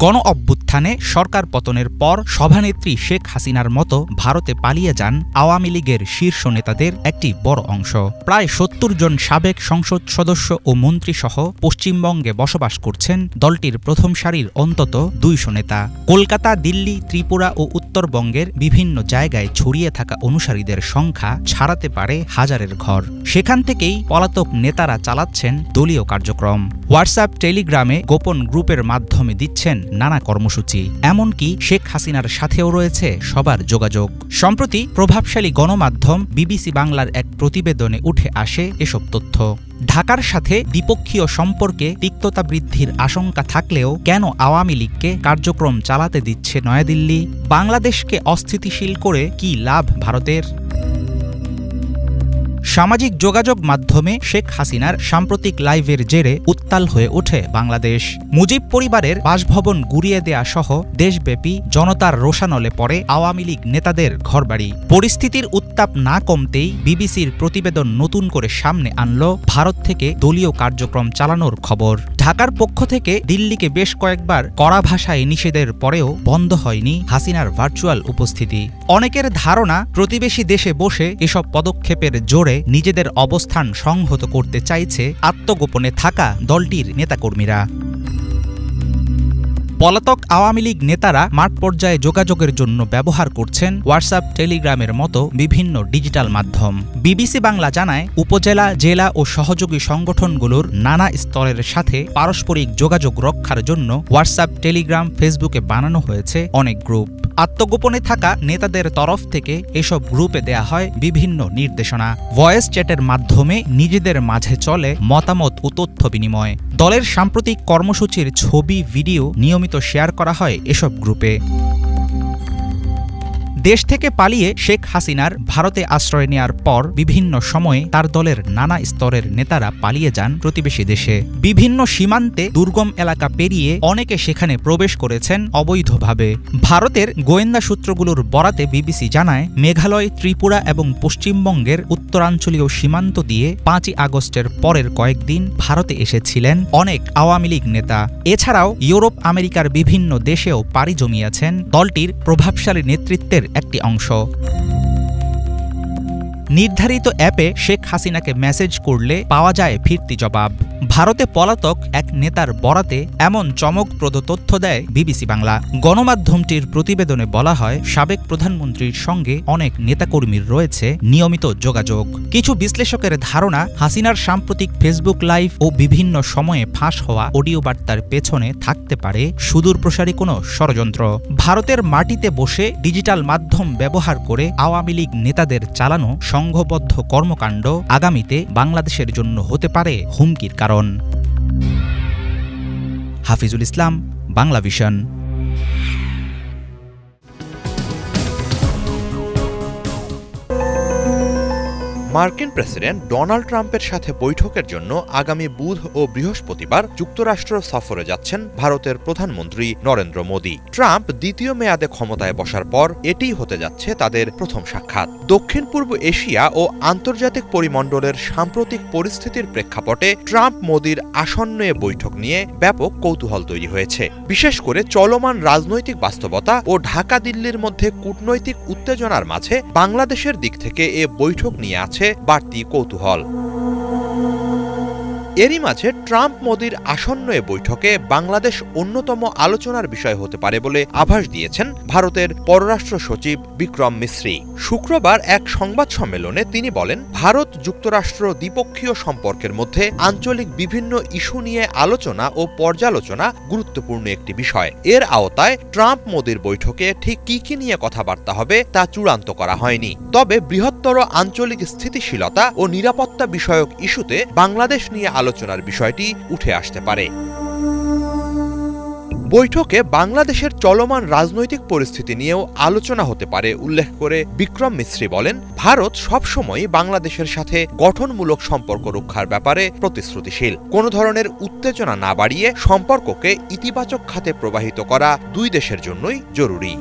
গণ অভ্যুত্থানে সরকার পতনের পর সভানেত্রী শেখ হাসিনার মতো ভারতে পালিয়ে যান আওয়ামী লীগের শীর্ষ নেতাদের একটি বড় অংশ। প্রায় ৭০ জন সাবেক সংসদ সদস্য ও মন্ত্রীসহ পশ্চিমবঙ্গে বসবাস করছেন দলটির প্রথম সারির অন্তত ২০০ নেতা। কলকাতা, দিল্লি, ত্রিপুরা ও উত্তরবঙ্গের বিভিন্ন জায়গায় ছড়িয়ে থাকা অনুসারীদের সংখ্যা ছাড়াতে পারে হাজারের ঘর। সেখান থেকেই পলাতক নেতারা চালাচ্ছেন দলীয় কার্যক্রম। হোয়াটসঅ্যাপ, টেলিগ্রামে গোপন গ্রুপের মাধ্যমে দিচ্ছেন নানা কর্মসূচি। এমনকি শেখ হাসিনার সাথেও রয়েছে সবার যোগাযোগ। সম্প্রতি প্রভাবশালী গণমাধ্যম বিবিসি বাংলার এক প্রতিবেদনে উঠে আসে এসব তথ্য। ঢাকার সাথে দ্বিপক্ষীয় সম্পর্কে তিক্ততা বৃদ্ধির আশঙ্কা থাকলেও কেন আওয়ামী লীগকে কার্যক্রম চালাতে দিচ্ছে নয়াদিল্লি? বাংলাদেশকে অস্থিতিশীল করে কি লাভ ভারতের? সামাজিক যোগাযোগ মাধ্যমে শেখ হাসিনার সাম্প্রতিক লাইভের জেরে উত্তাল হয়ে ওঠে বাংলাদেশ। মুজিব পরিবারের বাসভবন গুড়িয়ে দেয়া সহ দেশব্যাপী জনতার রোষানলে পড়ে আওয়ামী লীগ নেতাদের ঘরবাড়ি। পরিস্থিতির উত্তাপ না কমতেই বিবিসির প্রতিবেদন নতুন করে সামনে আনল ভারত থেকে দলীয় কার্যক্রম চালানোর খবর। ঢাকার পক্ষ থেকে দিল্লিকে বেশ কয়েকবার কড়া ভাষায় নিষেধের পরেও বন্ধ হয়নি হাসিনার ভার্চুয়াল উপস্থিতি। অনেকের ধারণা প্রতিবেশী দেশে বসে এসব পদক্ষেপের জোরে নিজেদের অবস্থান সংহত করতে চাইছে আত্মগোপনে থাকা দলটির নেতাকর্মীরা। পলাতক আওয়ামী লীগ নেতারা মাঠ পর্যায়ে যোগাযোগের জন্য ব্যবহার করছেন হোয়াটসঅ্যাপ, টেলিগ্রামের মতো বিভিন্ন ডিজিটাল মাধ্যম। বিবিসি বাংলা জানায়, উপজেলা, জেলা ও সহযোগী সংগঠনগুলোর নানা স্তরের সাথে পারস্পরিক যোগাযোগ রক্ষার জন্য হোয়াটসঅ্যাপ, টেলিগ্রাম, ফেসবুকে বানানো হয়েছে অনেক গ্রুপ। আত্মগোপনে থাকা নেতাদের তরফ থেকে এসব গ্রুপে দেয়া হয় বিভিন্ন নির্দেশনা। ভয়েস চ্যাটের মাধ্যমে নিজেদের মাঝে চলে মতামত ও তথ্য বিনিময়। দলের সাম্প্রতিক কর্মসূচির ছবি, ভিডিও নিয়মিত শেয়ার করা হয় এসব গ্রুপে। দেশ থেকে পালিয়ে শেখ হাসিনার ভারতে আশ্রয় নেয়ার পর বিভিন্ন সময়ে তার দলের নানা স্তরের নেতারা পালিয়ে যান প্রতিবেশী দেশে। বিভিন্ন সীমান্তে দুর্গম এলাকা পেরিয়ে অনেকে সেখানে প্রবেশ করেছেন অবৈধভাবে। ভারতের গোয়েন্দা সূত্রগুলোর বরাতে বিবিসি জানায়, মেঘালয়, ত্রিপুরা এবং পশ্চিমবঙ্গের উত্তরাঞ্চলীয় সীমান্ত দিয়ে ৫ই আগস্টের পরের কয়েকদিন ভারতে এসেছিলেন অনেক আওয়ামী লীগ নেতা। এছাড়াও ইউরোপ, আমেরিকার বিভিন্ন দেশেও পাড়ি জমিয়েছেন দলটির প্রভাবশালী নেতৃত্বের একটি অংশ। নির্ধারিত অ্যাপে শেখ হাসিনাকে মেসেজ করলে পাওয়া যায় ফিরতি জবাব। ভারতে পলাতক এক নেতার বরাতে এমন চমকপ্রদ তথ্য দেয় বিবিসি বাংলা। গণমাধ্যমটির প্রতিবেদনে বলা হয়, সাবেক প্রধানমন্ত্রীর সঙ্গে অনেক নেতাকর্মীর রয়েছে নিয়মিত যোগাযোগ। কিছু বিশ্লেষকের ধারণা, হাসিনার সাম্প্রতিক ফেসবুক লাইভ ও বিভিন্ন সময়ে ফাঁস হওয়া অডিও বার্তার পেছনে থাকতে পারে সুদূরপ্রসারী কোনো ষড়যন্ত্র। ভারতের মাটিতে বসে ডিজিটাল মাধ্যম ব্যবহার করে আওয়ামী লীগ নেতাদের চালানো সংঘবদ্ধ কর্মকাণ্ড আগামীতে বাংলাদেশের জন্য হতে পারে হুমকির কারণ। হাফিজুল ইসলাম, বাংলা ভিশন। মার্কিন প্রেসিডেন্ট ডোনাল্ড ট্রাম্পের সাথে বৈঠকের জন্য আগামী বুধ ও বৃহস্পতিবার যুক্তরাষ্ট্র সফরে যাচ্ছেন ভারতের প্রধানমন্ত্রী নরেন্দ্র মোদী। ট্রাম্প দ্বিতীয় মেয়াদে ক্ষমতায় বসার পর এটিই হতে যাচ্ছে তাদের প্রথম সাক্ষাৎ। দক্ষিণ পূর্ব এশিয়া ও আন্তর্জাতিক পরিমণ্ডলের সাম্প্রতিক পরিস্থিতির প্রেক্ষাপটে ট্রাম্প মোদীর আসন্ন এ বৈঠক নিয়ে ব্যাপক কৌতূহল তৈরি হয়েছে। বিশেষ করে চলমান রাজনৈতিক বাস্তবতা ও ঢাকা দিল্লির মধ্যে কূটনৈতিক উত্তেজনার মাঝে বাংলাদেশের দিক থেকে এ বৈঠক নিয়ে আছে বাড়তি কৌতূহল। এরই মাঝে ট্রাম্প মোদীর আসন্ন এ বৈঠকে বাংলাদেশ অন্যতম আলোচনার বিষয় হতে পারে বলে আভাস দিয়েছেন ভারতের পররাষ্ট্র সচিব বিক্রম মিশ্রি। শুক্রবার এক সংবাদ সম্মেলনে তিনি বলেন, ভারত যুক্তরাষ্ট্র দ্বিপক্ষীয় সম্পর্কের মধ্যে আঞ্চলিক বিভিন্ন ইস্যু নিয়ে আলোচনা ও পর্যালোচনা গুরুত্বপূর্ণ একটি বিষয়। এর আওতায় ট্রাম্প মোদীর বৈঠকে ঠিক কি নিয়ে কথাবার্তা হবে তা চূড়ান্ত করা হয়নি। তবে বৃহত্তর আঞ্চলিক স্থিতিশীলতা ও নিরাপত্তা বিষয়ক ইস্যুতে বাংলাদেশ নিয়ে আলোচনার বিষয়টি উঠে আসতে পারে। বৈঠকে বাংলাদেশের চলমান রাজনৈতিক পরিস্থিতি নিয়েও আলোচনা হতে পারে উল্লেখ করে বিক্রম মিশ্রি বলেন, ভারত সবসময়ই বাংলাদেশের সাথে গঠনমূলক সম্পর্ক রক্ষার ব্যাপারে প্রতিশ্রুতিশীল। কোনো ধরনের উত্তেজনা না বাড়িয়ে সম্পর্ককে ইতিবাচক খাতে প্রবাহিত করা দুই দেশের জন্যই জরুরি।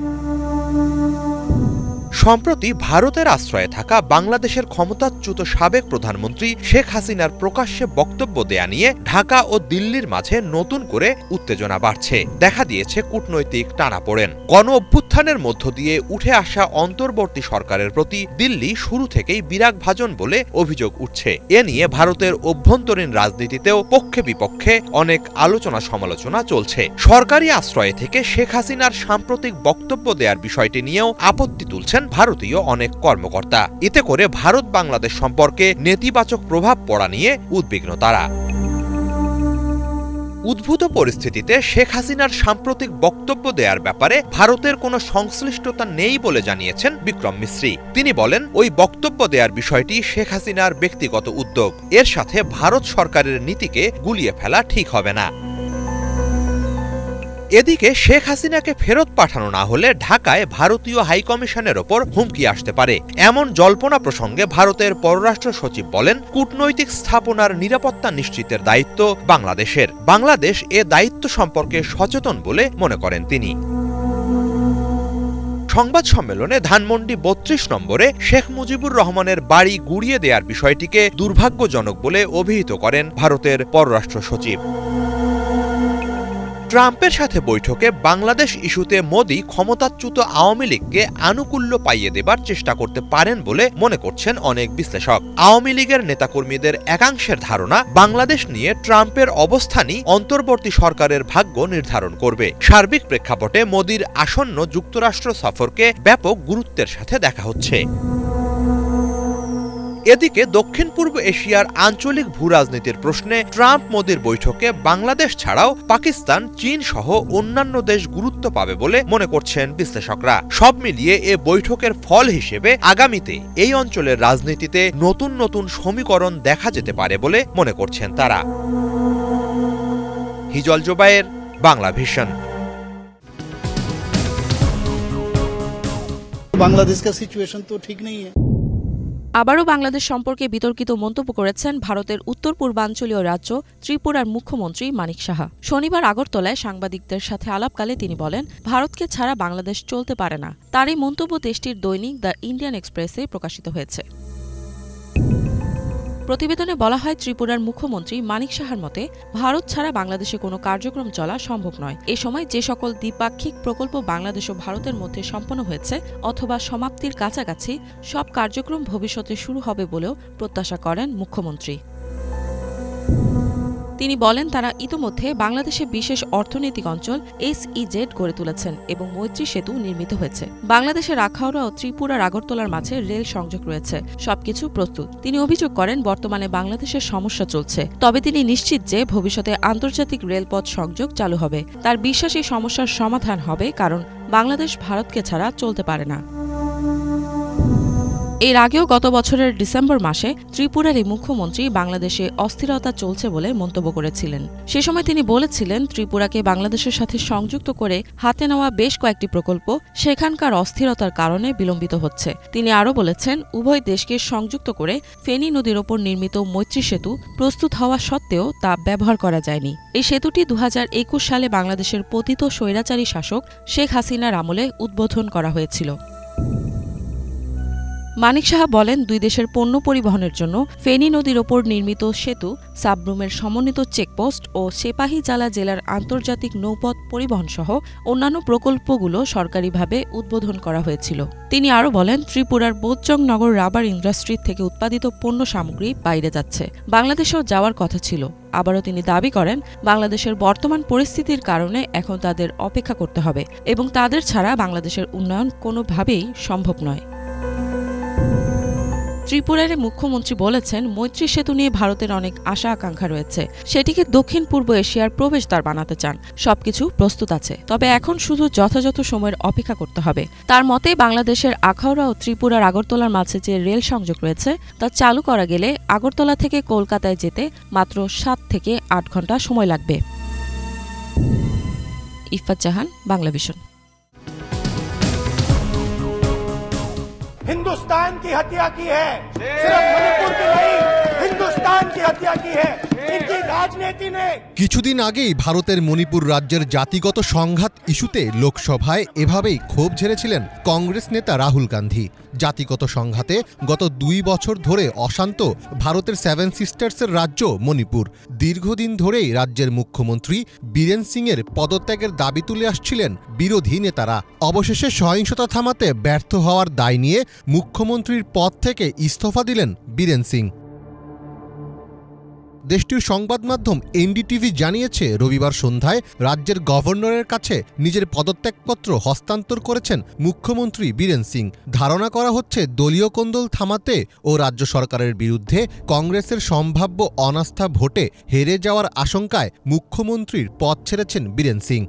সম্প্রতি ভারতের আশ্রয়ে থাকা বাংলাদেশের ক্ষমতাচ্যুত সাবেক প্রধানমন্ত্রী শেখ হাসিনার প্রকাশ্যে বক্তব্য দেয়া নিয়ে ঢাকা ও দিল্লির মাঝে নতুন করে উত্তেজনা বাড়ছে। দেখা দিয়েছে কূটনৈতিক টানাপোড়েন। গণ অভ্যুত্থানের মধ্য দিয়ে উঠে আসা অন্তর্বর্তী সরকারের প্রতি দিল্লি শুরু থেকেই বিরাগভাজন বলে অভিযোগ উঠছে। এ নিয়ে ভারতের অভ্যন্তরীণ রাজনীতিতেও পক্ষে বিপক্ষে অনেক আলোচনা সমালোচনা চলছে। সরকারি আশ্রয়ে থেকে শেখ হাসিনার সাম্প্রতিক বক্তব্য দেওয়ার বিষয়টি নিয়েও আপত্তি তুলছেন ভারতীয় অনেক কর্মকর্তা। এতে করে ভারত বাংলাদেশ সম্পর্কে নেতিবাচক প্রভাব পড়া নিয়ে উদ্বিগ্ন তারা। উদ্ভূত পরিস্থিতিতে শেখ হাসিনার সাম্প্রতিক বক্তব্য দেওয়ার ব্যাপারে ভারতের কোনো সংশ্লিষ্টতা নেই বলে জানিয়েছেন বিক্রম মিশ্রি। তিনি বলেন, ওই বক্তব্য দেওয়ার বিষয়টি শেখ হাসিনার ব্যক্তিগত উদ্যোগ। এর সাথে ভারত সরকারের নীতিকে গুলিয়ে ফেলা ঠিক হবে না। এদিকে শেখ হাসিনাকে ফেরত পাঠানো না হলে ঢাকায় ভারতীয় হাইকমিশনের ওপর হুমকি আসতে পারে। এমন জল্পনা প্রসঙ্গে ভারতের পররাষ্ট্র সচিব বলেন, কূটনৈতিক স্থাপনার নিরাপত্তা নিশ্চিতের দায়িত্ব বাংলাদেশের। বাংলাদেশ এ দায়িত্ব সম্পর্কে সচেতন বলে মনে করেন তিনি। সংবাদ সম্মেলনে ধানমন্ডি ৩২ নম্বরে শেখ মুজিবুর রহমানের বাড়ি গুড়িয়ে দেওয়ার বিষয়টিকে দুর্ভাগ্যজনক বলে অভিহিত করেন ভারতের পররাষ্ট্র সচিব। ট্রাম্পের সাথে বৈঠকে বাংলাদেশ ইস্যুতে মোদি ক্ষমতাচ্যুত আওয়ামী লীগকে আনুকূল্য পাইয়ে দেবার চেষ্টা করতে পারেন বলে মনে করছেন অনেক বিশ্লেষক। আওয়ামী লীগের নেতাকর্মীদের একাংশের ধারণা, বাংলাদেশ নিয়ে ট্রাম্পের অবস্থানই অন্তর্বর্তী সরকারের ভাগ্য নির্ধারণ করবে। সার্বিক প্রেক্ষাপটে মোদির আসন্ন যুক্তরাষ্ট্র সফরকে ব্যাপক গুরুত্বের সাথে দেখা হচ্ছে। এদিকে দক্ষিণ পূর্ব এশিয়ার আঞ্চলিক ভূরাজনীতির প্রশ্নে ট্রাম্প মোদির বৈঠকে বাংলাদেশ ছাড়াও পাকিস্তান, চীন সহ অন্যান্য দেশ গুরুত্ব পাবে বলে মনে করছেন বিশ্লেষকরা। সব মিলিয়ে এ বৈঠকের ফল হিসেবে আগামীতে এই অঞ্চলের রাজনীতিতে নতুন নতুন সমীকরণ দেখা যেতে পারে বলে মনে করছেন তারা। হিজল জোবায়ের, বাংলা ভিশন। बांग्लादेश का सिचुएशन तो ठीक नहीं है। আবারও বাংলাদেশ সম্পর্কে বিতর্কিত মন্তব্য করেছেন ভারতের উত্তর পূর্বাঞ্চলীয় রাজ্য ত্রিপুরার মুখ্যমন্ত্রী মানিক সাহা। শনিবার আগরতলায় সাংবাদিকদের সাথে আলাপকালে তিনি বলেন, ভারতকে ছাড়া বাংলাদেশ চলতে পারে না। তার এই মন্তব্য দেশটির দৈনিক দ্য ইন্ডিয়ান এক্সপ্রেসে প্রকাশিত হয়েছে। প্রতিবেদনে বলা হয়, ত্রিপুরার মুখ্যমন্ত্রী মানিক সাহার মতে ভারত ছাড়া বাংলাদেশে কোনো কার্যক্রম চলা সম্ভব নয়। এ সময় যে সকল দ্বিপাক্ষিক প্রকল্প বাংলাদেশ ও ভারতের মধ্যে সম্পন্ন হয়েছে অথবা সমাপ্তির কাছাকাছি, সব কার্যক্রম ভবিষ্যতে শুরু হবে বলেও প্রত্যাশা করেন মুখ্যমন্ত্রী। তিনি বলেন, তারা ইতোমধ্যে বাংলাদেশে বিশেষ অর্থনৈতিক অঞ্চল SEZ গড়ে তুলেছেন এবং মৈত্রী সেতু নির্মিত হয়েছে। বাংলাদেশের আখাউড়া ও ত্রিপুরার আগরতলার মাঝে রেল সংযোগ রয়েছে। সবকিছু প্রস্তুত। তিনি অভিযোগ করেন, বর্তমানে বাংলাদেশের সমস্যা চলছে, তবে তিনি নিশ্চিত যে ভবিষ্যতে আন্তর্জাতিক রেলপথ সংযোগ চালু হবে। তার বিশ্বাস এই সমস্যার সমাধান হবে, কারণ বাংলাদেশ ভারতকে ছাড়া চলতে পারে না। এর আগেও গত বছরের ডিসেম্বর মাসে ত্রিপুরার এই মুখ্যমন্ত্রী বাংলাদেশে অস্থিরতা চলছে বলে মন্তব্য করেছিলেন। সে সময় তিনি বলেছিলেন, ত্রিপুরাকে বাংলাদেশের সাথে সংযুক্ত করে হাতে নেওয়া বেশ কয়েকটি প্রকল্প সেখানকার অস্থিরতার কারণে বিলম্বিত হচ্ছে। তিনি আরও বলেছেন, উভয় দেশকে সংযুক্ত করে ফেনী নদীর ওপর নির্মিত মৈত্রী সেতু প্রস্তুত হওয়া সত্ত্বেও তা ব্যবহার করা যায়নি। এই সেতুটি 2021 সালে বাংলাদেশের পতিত স্বৈরাচারী শাসক শেখ হাসিনার আমলে উদ্বোধন করা হয়েছিল। মানিক সাহা বলেন, দুই দেশের পণ্য পরিবহনের জন্য ফেনী নদীর ওপর নির্মিত সেতু, সাবরুমের সমন্বিত চেকপোস্ট ও সিপাহীজলা জেলার আন্তর্জাতিক নৌপথ পরিবহন সহ অন্যান্য প্রকল্পগুলো সরকারিভাবে উদ্বোধন করা হয়েছিল। তিনি আরও বলেন, ত্রিপুরার বোধজং নগর রাবার ইন্ডাস্ট্রি থেকে উৎপাদিত পণ্য সামগ্রী বাইরে যাচ্ছে, বাংলাদেশেও যাওয়ার কথা ছিল। আবারও তিনি দাবি করেন, বাংলাদেশের বর্তমান পরিস্থিতির কারণে এখন তাদের অপেক্ষা করতে হবে এবং তাদের ছাড়া বাংলাদেশের উন্নয়ন কোনোভাবেই সম্ভব নয়। ত্রিপুরার মুখ্যমন্ত্রী বলেছেন, মৈত্রী সেতু নিয়ে ভারতের অনেক আশা আকাঙ্ক্ষা রয়েছে। সেটিকে দক্ষিণ পূর্ব এশিয়ার প্রবেশদ্বার বানাতে চান। সবকিছু প্রস্তুত আছে, তবে এখন শুধু যথাযথ সময়ের অপেক্ষা করতে হবে। তার মতে বাংলাদেশের আখাউড়া ও ত্রিপুরার আগরতলার মাঝে যে রেল সংযোগ রয়েছে তা চালু করা গেলে আগরতলা থেকে কলকাতায় যেতে মাত্র 7 থেকে 8 ঘণ্টা সময় লাগবে। ইফাত জাহান, বাংলা ভিশন। हिंदुस्तान की हत्या की है, सिर्फ मणिपुर की नहीं, हिंदुस्तान की हत्या की है। इनकी কিছুদিন আগেই ভারতের মণিপুর রাজ্যের জাতিগত সংঘাত ইস্যুতে লোকসভায় এভাবেই ক্ষোভ ঝেড়েছিলেন কংগ্রেস নেতা রাহুল গান্ধী। জাতিগত সংঘাতে গত 2 বছর ধরে অশান্ত ভারতের 7 সিস্টার্সের রাজ্য মণিপুর। দীর্ঘদিন ধরেই রাজ্যের মুখ্যমন্ত্রী বীরেন সিংয়ের পদত্যাগের দাবি তুলে আসছিলেন বিরোধী নেতারা। অবশেষে সহিংসতা থামাতে ব্যর্থ হওয়ার দায় নিয়ে মুখ্যমন্ত্রীর পদ থেকে ইস্তফা দিলেন বীরেন সিং। দেশটির সংবাদ মাধ্যম এনডিটিভি জানিয়েছে, রবিবার সন্ধ্যায় রাজ্যের গভর্নরের কাছে নিজের পদত্যাগপত্র হস্তান্তর করেছেন মুখ্যমন্ত্রী বীরেন সিং। ধারণা করা হচ্ছে দলীয় কোন্দল থামাতে ও রাজ্য সরকারের বিরুদ্ধে কংগ্রেসের সম্ভাব্য অনাস্থা ভোটে হেরে যাওয়ার আশঙ্কায় মুখ্যমন্ত্রীর পদ ছেড়েছেন বীরেন সিং।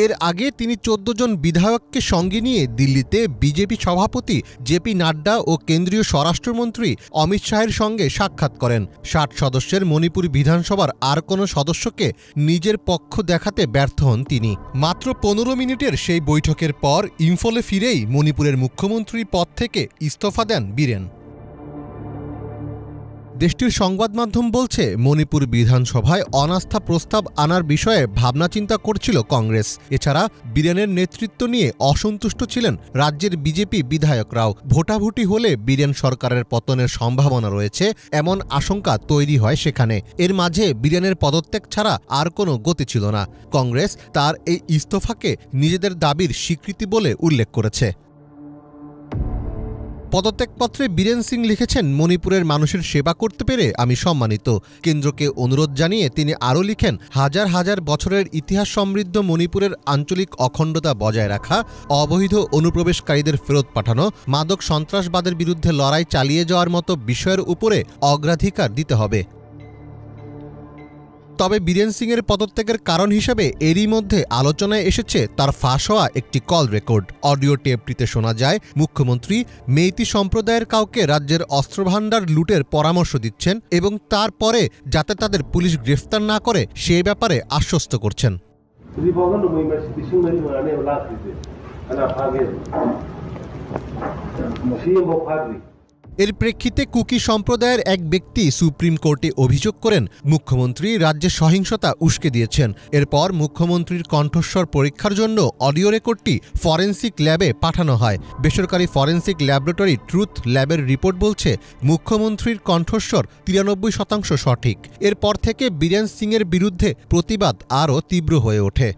এর আগে তিনি 14 জন বিধায়ককে সঙ্গে নিয়ে দিল্লিতে বিজেপি সভাপতি জেপি নাড্ডা ও কেন্দ্রীয় স্বরাষ্ট্রমন্ত্রী অমিত শাহের সঙ্গে সাক্ষাৎ করেন। 60 সদস্যের মণিপুর বিধানসভার আর কোনো সদস্যকে নিজের পক্ষ দেখাতে ব্যর্থ হন তিনি। মাত্র 15 মিনিটের সেই বৈঠকের পর ইম্ফলে ফিরেই মণিপুরের মুখ্যমন্ত্রীর পদ থেকে ইস্তফা দেন বীরেন। দেশটির সংবাদ মাধ্যম বলছে, মণিপুর বিধানসভায় অনাস্থা প্রস্তাব আনার বিষয়ে ভাবনা চিন্তা করছিল কংগ্রেস। এছাড়া বীরেনের নেতৃত্ব নিয়ে অসন্তুষ্ট ছিলেন রাজ্যের বিজেপি বিধায়করাও। ভোটাভুটি হলে বীরেন সরকারের পতনের সম্ভাবনা রয়েছে এমন আশঙ্কা তৈরি হয় সেখানে। এর মাঝে বীরেনের পদত্যাগ ছাড়া আর কোনো গতি ছিল না। কংগ্রেস তার এই ইস্তফাকে নিজেদের দাবির স্বীকৃতি বলে উল্লেখ করেছে। পদত্যাগপত্রে বীরেন সিং লিখেছেন, মণিপুরের মানুষের সেবা করতে পেরে আমি সম্মানিত। কেন্দ্রকে অনুরোধ জানিয়ে তিনি আরও লিখেন, হাজার হাজার বছরের ইতিহাস সমৃদ্ধ মণিপুরের আঞ্চলিক অখণ্ডতা বজায় রাখা, অবৈধ অনুপ্রবেশকারীদের ফেরত পাঠানো, মাদক সন্ত্রাসবাদের বিরুদ্ধে লড়াই চালিয়ে যাওয়ার মতো বিষয়ের উপরে অগ্রাধিকার দিতে হবে। তবে বীরেন সিংয়ের পদত্যাগের কারণ হিসেবে এরই মধ্যে আলোচনায় এসেছে তার ফাঁস হওয়া একটি কল রেকর্ড। অডিও টেপটিতে শোনা যায় মুখ্যমন্ত্রী মেইতি সম্প্রদায়ের কাউকে রাজ্যের অস্ত্রভাণ্ডার লুটের পরামর্শ দিচ্ছেন এবং তারপরে যাতে তাদের পুলিশ গ্রেফতার না করে সে ব্যাপারে আশ্বস্ত করছেন। এর প্রেক্ষিতে কুকি সম্প্রদায়ের এক ব্যক্তি সুপ্রিম কোর্টে অভিযোগ করেন মুখ্যমন্ত্রী রাজ্যে সহিংসতা উস্কে দিয়েছেন। এরপর মুখ্যমন্ত্রীর কণ্ঠস্বর পরীক্ষার জন্য অডিও রেকর্ডটি ফরেনসিক ল্যাবে পাঠানো হয়। বেসরকারি ফরেনসিক ল্যাবরেটরি ট্রুথ ল্যাবের রিপোর্ট বলছে মুখ্যমন্ত্রীর কণ্ঠস্বর 93% সঠিক। এরপর থেকে বীরেন সিংয়ের বিরুদ্ধে প্রতিবাদ আরও তীব্র হয়ে ওঠে।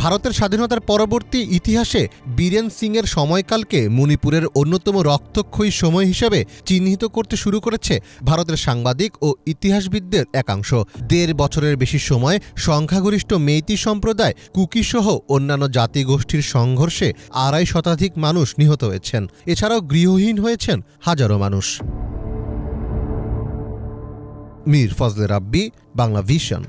ভারতের স্বাধীনতার পরবর্তী ইতিহাসে বীরেন সিংয়ের সময়কালকে মণিপুরের অন্যতম রক্তক্ষয়ী সময় হিসেবে চিহ্নিত করতে শুরু করেছে ভারতের সাংবাদিক ও ইতিহাসবিদদের একাংশ। 1.5 বছরের বেশি সময় সংখ্যাগরিষ্ঠ মেইতি সম্প্রদায়, কুকিসহ অন্যান্য জাতিগোষ্ঠীর সংঘর্ষে 2.5 শতাধিক মানুষ নিহত হয়েছেন। এছাড়াও গৃহহীন হয়েছেন হাজারো মানুষ। মীর ফজলে রাব্বি, বাংলা ভিশন।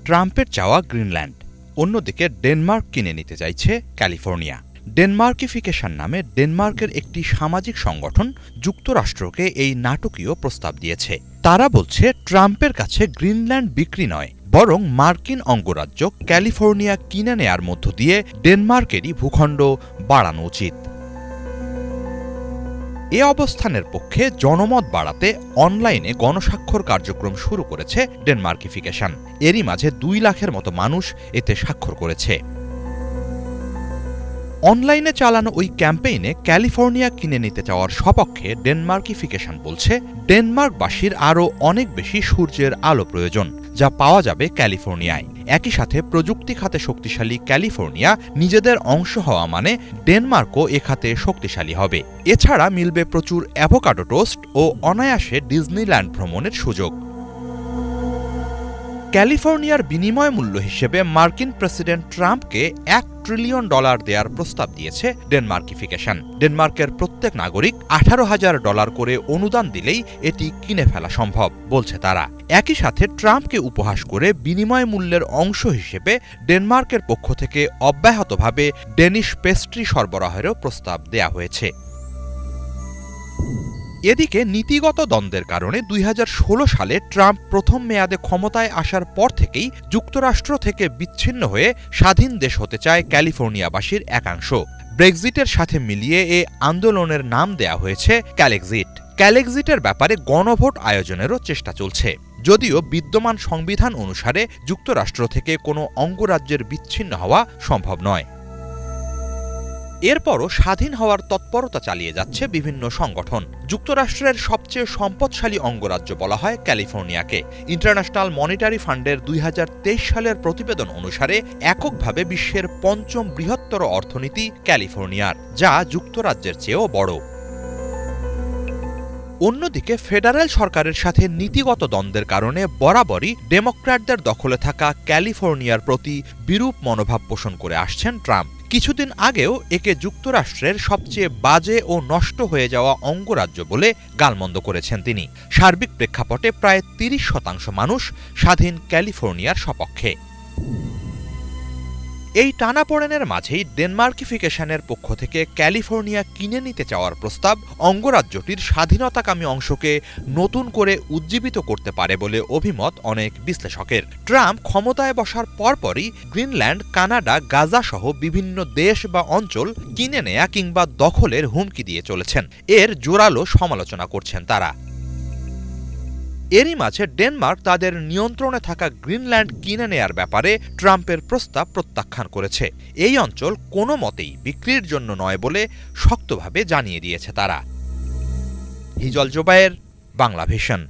ট্রাম্পের চাওয়া গ্রিনল্যান্ড, অন্যদিকে ডেনমার্ক কিনে নিতে চাইছে ক্যালিফোর্নিয়া। ডেনমার্কিফিকেশন নামে ডেনমার্কের একটি সামাজিক সংগঠন যুক্তরাষ্ট্রকে এই নাটকীয় প্রস্তাব দিয়েছে। তারা বলছে ট্রাম্পের কাছে গ্রিনল্যান্ড বিক্রি নয়, বরং মার্কিন অঙ্গরাজ্য ক্যালিফোর্নিয়া কিনে নেয়ার মধ্য দিয়ে ডেনমার্কেরই ভূখণ্ড বাড়ানো উচিত। এ অবস্থানের পক্ষে জনমত বাড়াতে অনলাইনে গণস্বাক্ষর কার্যক্রম শুরু করেছে ডেনমার্কিফিকেশন। এরই মাঝে 2 লাখের মতো মানুষ এতে স্বাক্ষর করেছে। অনলাইনে চালানো ওই ক্যাম্পেইনে ক্যালিফোর্নিয়া কিনে নিতে চাওয়ার সপক্ষে ডেনমার্কিফিকেশন বলছে ডেনমার্কবাসীর আরও অনেক বেশি সূর্যের আলো প্রয়োজন, যা পাওয়া যাবে ক্যালিফোর্নিয়ায়। একই সাথে প্রযুক্তি খাতে শক্তিশালী ক্যালিফোর্নিয়া নিজেদের অংশ হওয়া মানে ডেনমার্কও এ খাতে শক্তিশালী হবে। এছাড়া মিলবে প্রচুর অ্যাভোকাডো টোস্ট ও অনায়াসে ডিজনিল্যান্ড ভ্রমণের সুযোগ। ক্যালিফোর্নিয়ার বিনিময় মূল্য হিসেবে মার্কিন প্রেসিডেন্ট ট্রাম্পকে $1 ট্রিলিয়ন দেওয়ার প্রস্তাব দিয়েছে ডেনমার্কিফিকেশন। ডেনমার্কের প্রত্যেক নাগরিক $18,000 করে অনুদান দিলেই এটি কিনে ফেলা সম্ভব বলছে তারা। একই সাথে ট্রাম্পকে উপহাস করে বিনিময় মূল্যের অংশ হিসেবে ডেনমার্কের পক্ষ থেকে অব্যাহতভাবে ডেনিশ পেস্ট্রি সরবরাহেরও প্রস্তাব দেয়া হয়েছে। এদিকে নীতিগত দ্বন্দ্বের কারণে ২০১৬ সালে ট্রাম্প প্রথম মেয়াদে ক্ষমতায় আসার পর থেকেই যুক্তরাষ্ট্র থেকে বিচ্ছিন্ন হয়ে স্বাধীন দেশ হতে চায় ক্যালিফোর্নিয়াবাসীর একাংশ। ব্রেক্সিটের সাথে মিলিয়ে এ আন্দোলনের নাম দেয়া হয়েছে ক্যালেক্সিট। ক্যালেক্সিটের ব্যাপারে গণভোট আয়োজনেরও চেষ্টা চলছে, যদিও বিদ্যমান সংবিধান অনুসারে যুক্তরাষ্ট্র থেকে কোনো অঙ্গরাজ্যের বিচ্ছিন্ন হওয়া সম্ভব নয়। এরপরও স্বাধীন হওয়ার তৎপরতা চালিয়ে যাচ্ছে বিভিন্ন সংগঠন। যুক্তরাষ্ট্রের সবচেয়ে সম্পদশালী অঙ্গরাজ্য বলা হয় ক্যালিফোর্নিয়াকে। ইন্টারন্যাশনাল মনিটারি ফান্ডের ২০২৩ সালের প্রতিবেদন অনুসারে এককভাবে বিশ্বের পঞ্চম বৃহত্তর অর্থনীতি ক্যালিফোর্নিয়ার, যা যুক্তরাজ্যের চেয়েও বড়। অন্যদিকে ফেডারেল সরকারের সাথে নীতিগত দ্বন্দ্বের কারণে বরাবরই ডেমোক্র্যাটদের দখলে থাকা ক্যালিফোর্নিয়ার প্রতি বিরূপ মনোভাব পোষণ করে আসছেন ট্রাম্প। কিছুদিন আগেও একে যুক্তরাষ্ট্রের সবচেয়ে বাজে ও নষ্ট হয়ে যাওয়া অঙ্গরাজ্য বলে গালমন্দ করেছেন তিনি। সার্বিক প্রেক্ষাপটে প্রায় ৩০% মানুষ স্বাধীন ক্যালিফোর্নিয়ার সপক্ষে। এই টানাপোড়েনের মাঝেই ডেনমার্কিফিকেশনের পক্ষ থেকে ক্যালিফোর্নিয়া কিনে নিতে চাওয়ার প্রস্তাব অঙ্গরাজ্যটির স্বাধীনতাকামী অংশকে নতুন করে উজ্জীবিত করতে পারে বলে অভিমত অনেক বিশ্লেষকের। ট্রাম্প ক্ষমতায় বসার পরপরই গ্রিনল্যান্ড, কানাডা, গাজা সহ বিভিন্ন দেশ বা অঞ্চল কিনে নেয়া কিংবা দখলের হুমকি দিয়ে চলেছেন। এর জোরালো সমালোচনা করছেন তারা। এরই মাঝে ডেনমার্ক তাদের নিয়ন্ত্রণে থাকা গ্রিনল্যান্ড কিনে নেয়ার ব্যাপারে ট্রাম্পের প্রস্তাব প্রত্যাখ্যান করেছে। এই অঞ্চল কোনো মতেই বিক্রির জন্য নয় বলে শক্তভাবে জানিয়ে দিয়েছে তারা। হিজল জোবায়ের, বাংলাভিশন।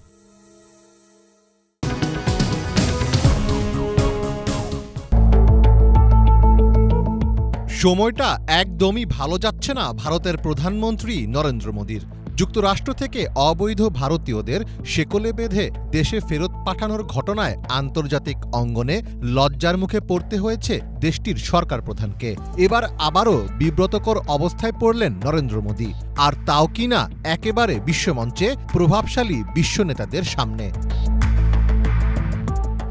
সময়টা একদমই ভালো যাচ্ছে না ভারতের প্রধানমন্ত্রী নরেন্দ্র মোদীর। যুক্তরাষ্ট্র থেকে অবৈধ ভারতীয়দের শেকলে বেঁধে দেশে ফেরত পাঠানোর ঘটনায় আন্তর্জাতিক অঙ্গনে লজ্জার মুখে পড়তে হয়েছে দেশটির সরকার প্রধানকে। এবার আবারও বিব্রতকর অবস্থায় পড়লেন নরেন্দ্র মোদী, আর তাও কিনা একেবারে বিশ্বমঞ্চে প্রভাবশালী বিশ্ব নেতাদের সামনে।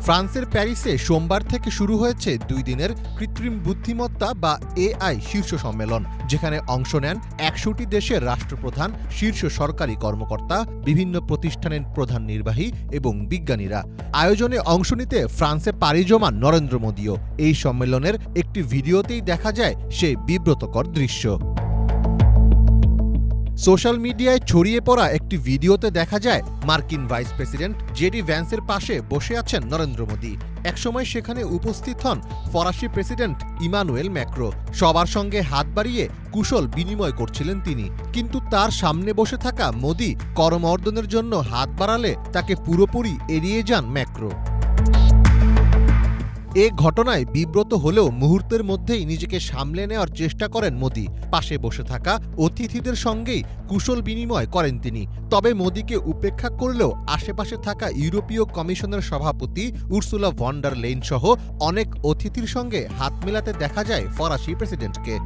ফ্রান্সের প্যারিসে সোমবার থেকে শুরু হয়েছে 2 দিনের কৃত্রিম বুদ্ধিমত্তা বা AI শীর্ষ সম্মেলন, যেখানে অংশ নেন 100টি দেশের রাষ্ট্রপ্রধান, শীর্ষ সরকারি কর্মকর্তা, বিভিন্ন প্রতিষ্ঠানের প্রধান নির্বাহী এবং বিজ্ঞানীরা। আয়োজনে অংশ নিতে ফ্রান্সে পাড়ি জমান নরেন্দ্র মোদীও। এই সম্মেলনের একটি ভিডিওতেই দেখা যায় সেই বিব্রতকর দৃশ্য। সোশ্যাল মিডিয়ায় ছড়িয়ে পড়া একটি ভিডিওতে দেখা যায় মার্কিন ভাইস প্রেসিডেন্ট জেডি ভ্যান্সের পাশে বসে আছেন নরেন্দ্র মোদী। একসময় সেখানে উপস্থিত হন ফরাসি প্রেসিডেন্ট ইমানুয়েল ম্যাক্রো। সবার সঙ্গে হাত বাড়িয়ে কুশল বিনিময় করছিলেন তিনি, কিন্তু তার সামনে বসে থাকা মোদী করমর্দনের জন্য হাত বাড়ালে তাকে পুরোপুরি এড়িয়ে যান ম্যাক্রো। এ ঘটনায় বিব্রত হলেও মুহূর্তের মধ্যেই নিজেকে সামলে নেওয়ার চেষ্টা করেন মোদী। পাশে বসে থাকা অতিথিদের সঙ্গেই কুশল বিনিময় করেন তিনি। তবে মোদীকে উপেক্ষা করলেও আশেপাশে থাকা ইউরোপীয় কমিশনের সভাপতি উর্সুলা ভন ডার লেইন সহ অনেক অতিথির সঙ্গে হাত মেলাতে দেখা যায় ফরাসি প্রেসিডেন্টকে।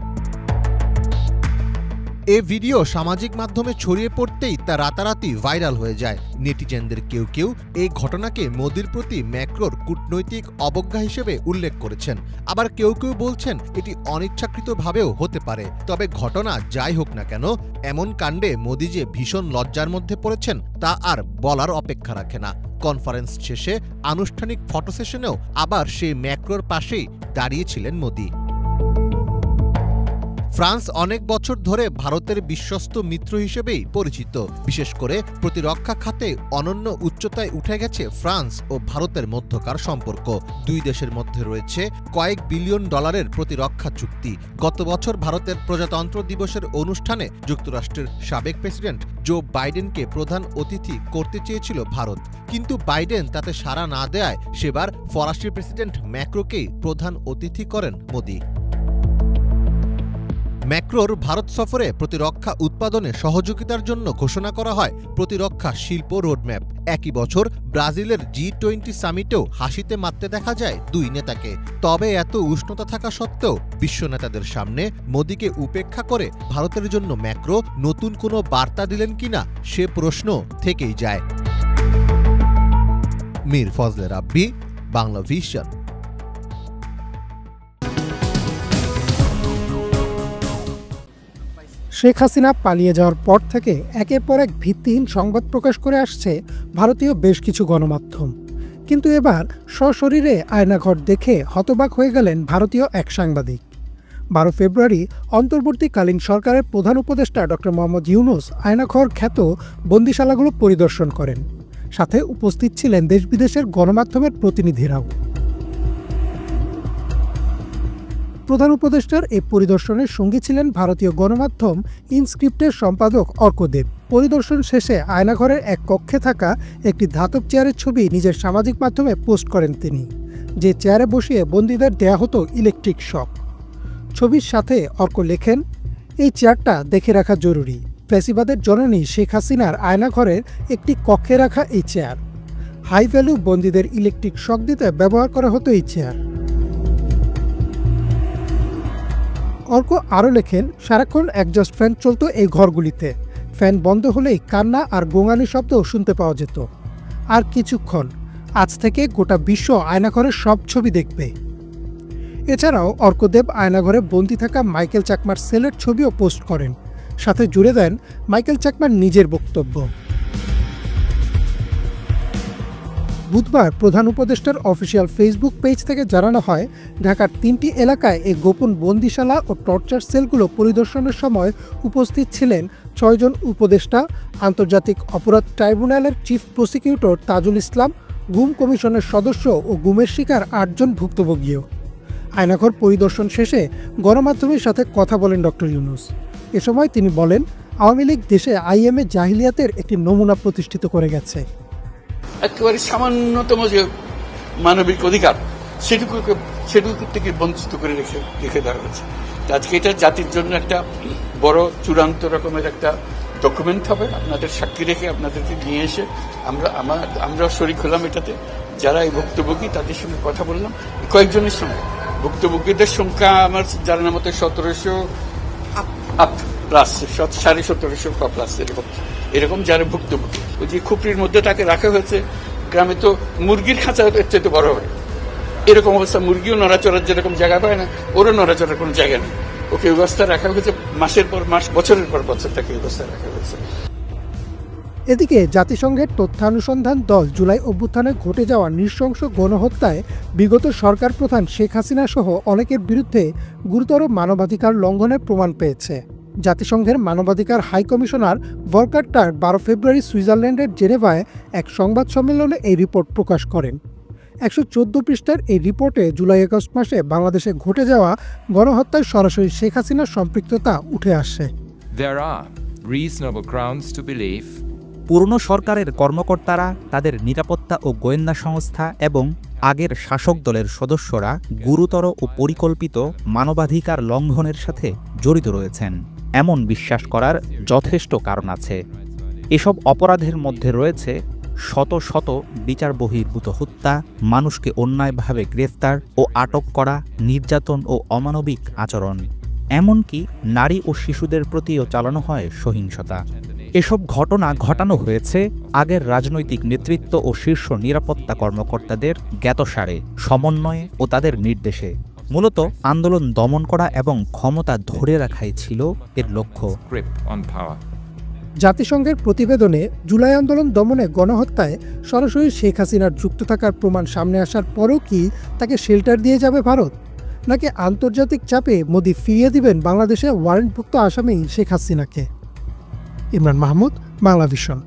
এ ভিডিও সামাজিক মাধ্যমে ছড়িয়ে পড়তেই তা রাতারাতি ভাইরাল হয়ে যায়। নেটিজেনদের কেউ কেউ এই ঘটনাকে মোদির প্রতি ম্যাক্রোর কূটনৈতিক অবজ্ঞা হিসেবে উল্লেখ করেছেন, আবার কেউ কেউ বলছেন এটি অনিচ্ছাকৃতভাবেও হতে পারে। তবে ঘটনা যাই হোক না কেন, এমন কাণ্ডে মোদি যে ভীষণ লজ্জার মধ্যে পড়েছেন তা আর বলার অপেক্ষা রাখে না। কনফারেন্স শেষে আনুষ্ঠানিক ফটো সেশনেও আবার সেই ম্যাক্রোর পাশেই দাঁড়িয়েছিলেন মোদি। ফ্রান্স অনেক বছর ধরে ভারতের বিশ্বস্ত মিত্র হিসেবেই পরিচিত। বিশেষ করে প্রতিরক্ষা খাতে অনন্য উচ্চতায় উঠে গেছে ফ্রান্স ও ভারতের মধ্যকার সম্পর্ক। 2 দেশের মধ্যে রয়েছে কয়েক বিলিয়ন ডলারের প্রতিরক্ষা চুক্তি। গত বছর ভারতের প্রজাতন্ত্র দিবসের অনুষ্ঠানে যুক্তরাষ্ট্রের সাবেক প্রেসিডেন্ট জো বাইডেনকে প্রধান অতিথি করতে চেয়েছিল ভারত, কিন্তু বাইডেন তাতে সাড়া না দেয়ায় সেবার ফরাসি প্রেসিডেন্ট ম্যাক্রোকেই প্রধান অতিথি করেন মোদি। ম্যাক্রোর ভারত সফরে প্রতিরক্ষা উৎপাদনে সহযোগিতার জন্য ঘোষণা করা হয় প্রতিরক্ষা শিল্প রোডম্যাপ। একই বছর ব্রাজিলের G20 সামিটেও হাসিতে মারতে দেখা যায় 2 নেতাকে। তবে এত উষ্ণতা থাকা সত্ত্বেও বিশ্ব নেতাদের সামনে মোদিকে উপেক্ষা করে ভারতের জন্য ম্যাক্রো নতুন কোনো বার্তা দিলেন কিনা সে প্রশ্ন থেকেই যায়। মীর ফজলে রাব্বি, বাংলাভিশন। শেখ হাসিনা পালিয়ে যাওয়ার পর থেকে একের পর এক ভিত্তিহীন সংবাদ প্রকাশ করে আসছে ভারতীয় বেশ কিছু গণমাধ্যম। কিন্তু এবার সশরীরে আয়নাঘর দেখে হতবাক হয়ে গেলেন ভারতীয় এক সাংবাদিক। 12 ফেব্রুয়ারি অন্তর্বর্তীকালীন সরকারের প্রধান উপদেষ্টা ডক্টর মোহাম্মদ ইউনূস আয়নাঘর খ্যাত বন্দিশালাগুলো পরিদর্শন করেন। সাথে উপস্থিত ছিলেন দেশ বিদেশের গণমাধ্যমের প্রতিনিধিরাও। প্রধান উপদেষ্টার এই পরিদর্শনের সঙ্গী ছিলেন ভারতীয় গণমাধ্যম ইনস্ক্রিপ্টের সম্পাদক অর্কদেব। পরিদর্শন শেষে আয়নাঘরের এক কক্ষে থাকা একটি ধাতব চেয়ারের ছবি নিজের সামাজিক মাধ্যমে পোস্ট করেন তিনি, যে চেয়ারে বসিয়ে বন্দীদের দেয়া হতো ইলেকট্রিক শক। ছবির সাথে অর্ক লেখেন, এই চেয়ারটা দেখে রাখা জরুরি। ফ্যাসিবাদের জননী শেখ হাসিনার আয়নাঘরের একটি কক্ষে রাখা এই চেয়ার। হাই ভ্যালু বন্দীদের ইলেকট্রিক শক দিতে ব্যবহার করা হতো এই চেয়ার। অর্ক আরও লেখেন, সারাক্ষণ একজস্ট ফ্যান চলত এই ঘরগুলিতে। ফ্যান বন্ধ হলেই কান্না আর গোঙানি শব্দ শুনতে পাওয়া যেত। আর কিছুক্ষণ, আজ থেকে গোটা বিশ্ব আয়নাঘরের সব ছবি দেখবে। এছাড়াও অর্কদেব আয়নাঘরে বন্দী থাকা মাইকেল চাকমার সেলের ছবিও পোস্ট করেন। সাথে জুড়ে দেন মাইকেল চাকমার নিজের বক্তব্য। বুধবার প্রধান উপদেষ্টার অফিসিয়াল ফেসবুক পেজ থেকে জানানো হয়, ঢাকার 3টি এলাকায় এই গোপন বন্দিশালা ও টর্চার সেলগুলো পরিদর্শনের সময় উপস্থিত ছিলেন 6 জন উপদেষ্টা, আন্তর্জাতিক অপরাধ ট্রাইব্যুনালের চিফ প্রসিকিউটর তাজুল ইসলাম, গুম কমিশনের সদস্য ও গুমের শিকার 8 জন ভুক্তভোগীও। আয়নাঘর পরিদর্শন শেষে গণমাধ্যমের সাথে কথা বলেন ডক্টর ইউনূস। এ সময় তিনি বলেন, আওয়ামী লীগ দেশে আইএমএ জাহিলিয়াতের একটি নমুনা প্রতিষ্ঠিত করে গেছে। একেবারে সামান্যতম যে মানবিক অধিকার সেটুকু থেকে বঞ্চিত করে রেখে দেওয়া হয়েছে। আজকে এটা জাতির জন্য একটা বড় চূড়ান্ত রকমের একটা ডকুমেন্ট হবে। আপনাদের সাক্ষী রেখে আপনাদেরকে নিয়ে এসে আমরা শরিক হলাম এটাতে। যারা এই ভুক্তভোগী তাদের সঙ্গে কথা বললাম, কয়েকজনের সঙ্গে। ভুক্তভোগীদের সংখ্যা আমার জানার মতো 1700 প্লাস, 1750 প্লাস এরকম যারা ভুক্তভোগী। ওই যে খুপড়ির মধ্যে তাকে রাখা হয়েছে, গ্রামে তো মুরগির খাঁচা এর চাইতে বড় হয়। এরকম অবস্থা, মুরগিও নড়াচড়ার যেরকম জায়গা পায় না, ওরও নড়াচড়ার কোনো জায়গা নেই। ওকে অবস্থা রাখা হয়েছে, মাসের পর মাস, বছরের পর বছর তাকে অবস্থা রাখা হয়েছে। এদিকে জাতিসংঘের তথ্যানুসন্ধান দল জুলাই অভ্যুত্থানে ঘটে যাওয়া নৃশংস গণহত্যায় বিগত সরকার প্রধান শেখ হাসিনা সহ অনেকের বিরুদ্ধে গুরুতর মানবাধিকার লঙ্ঘনের প্রমাণ পেয়েছে। জাতিসংঘের মানবাধিকার হাই কমিশনার ভলকার টার্ক 12 ফেব্রুয়ারি সুইজারল্যান্ডের জেনেভায় এক সংবাদ সম্মেলনে এই রিপোর্ট প্রকাশ করেন। 114 পৃষ্ঠার এই রিপোর্টে জুলাই-আগস্ট মাসে বাংলাদেশে ঘটে যাওয়া গণহত্যায় সরাসরি শেখ হাসিনার সম্পৃক্ততা উঠে আসে। There are reasonable grounds to believe পুরনো সরকারের কর্মকর্তারা, তাদের নিরাপত্তা ও গোয়েন্দা সংস্থা এবং আগের শাসক দলের সদস্যরা গুরুতর ও পরিকল্পিত মানবাধিকার লঙ্ঘনের সাথে জড়িত রয়েছেন, এমন বিশ্বাস করার যথেষ্ট কারণ আছে। এসব অপরাধের মধ্যে রয়েছে শত শত বিচার বহির্ভূত হত্যা, মানুষকে অন্যায়ভাবে গ্রেফতার ও আটক করা, নির্যাতন ও অমানবিক আচরণ, এমনকি নারী ও শিশুদের প্রতিও চালানো হয় সহিংসতা। এসব ঘটনা ঘটানো হয়েছে আগের রাজনৈতিক নেতৃত্ব ও শীর্ষ নিরাপত্তা কর্মকর্তাদের জ্ঞাতসারে, সমন্বয়ে ও তাদের নির্দেশে। মূলত আন্দোলন দমন করা এবং ক্ষমতা ধরে রাখাই ছিল এর লক্ষ্য। জাতিসংঘের প্রতিবেদনে জুলাই আন্দোলন দমনে গণহত্যায় সরাসরি শেখ হাসিনার যুক্ত থাকার প্রমাণ সামনে আসার পরও কি তাকে শেল্টার দিয়ে যাবে ভারত, নাকি আন্তর্জাতিক চাপে মোদি ফিরিয়ে দিবেন বাংলাদেশে ওয়ারেন্টভুক্ত আসামি শেখ হাসিনাকে? ইমরান মাহমুদ, বাংলাভিশন।